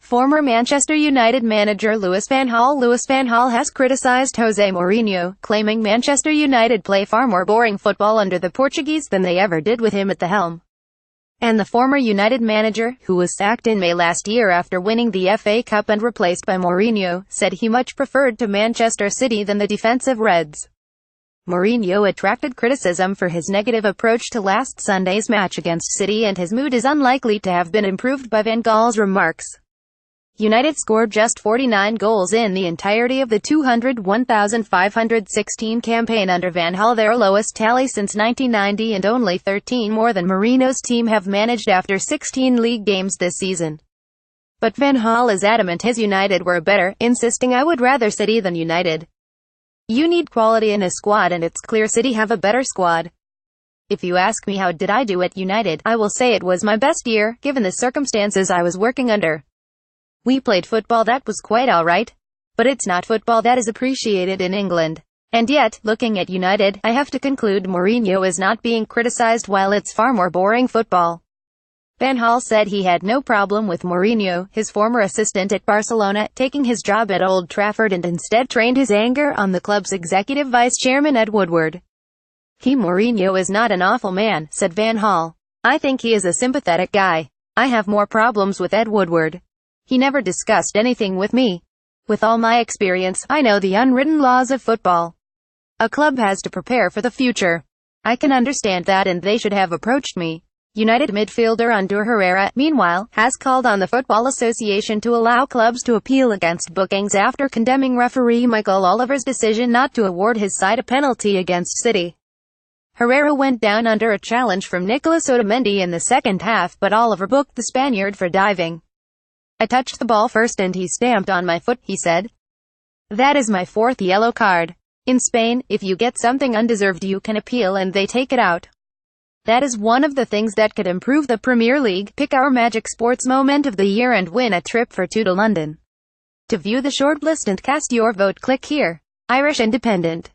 Former Manchester United manager Louis van Gaal has criticised Jose Mourinho, claiming Manchester United play far more boring football under the Portuguese than they ever did with him at the helm. And the former United manager, who was sacked in May last year after winning the FA Cup and replaced by Mourinho, said he much preferred to Manchester City than the defensive Reds. Mourinho attracted criticism for his negative approach to last Sunday's match against City, and his mood is unlikely to have been improved by Van Gaal's remarks. United scored just 49 goals in the entirety of the 201,516 campaign under Van Gaal, their lowest tally since 1990, and only 13 more than Mourinho's team have managed after 16 league games this season. But Van Gaal is adamant his United were better, insisting, "I would rather City than United. You need quality in a squad, and it's clear City have a better squad. If you ask me how did I do at United, I will say it was my best year, given the circumstances I was working under. We played football that was quite alright. But it's not football that is appreciated in England. And yet, looking at United, I have to conclude Mourinho is not being criticised while it's far more boring football." Van Gaal said he had no problem with Mourinho, his former assistant at Barcelona, taking his job at Old Trafford, and instead trained his anger on the club's executive vice-chairman Ed Woodward. "Mourinho is not an awful man," said Van Gaal. "I think he is a sympathetic guy. I have more problems with Ed Woodward. He never discussed anything with me. With all my experience, I know the unwritten laws of football. A club has to prepare for the future. I can understand that, and they should have approached me." United midfielder Ander Herrera, meanwhile, has called on the Football Association to allow clubs to appeal against bookings after condemning referee Michael Oliver's decision not to award his side a penalty against City. Herrera went down under a challenge from Nicolas Otamendi in the second half, but Oliver booked the Spaniard for diving. "I touched the ball first and he stamped on my foot," he said. "That is my fourth yellow card. In Spain, if you get something undeserved you can appeal and they take it out. That is one of the things that could improve the Premier League. Pick our Magic Sports Moment of the Year and win a trip for two to London." To view the short list and cast your vote, click here. Irish Independent.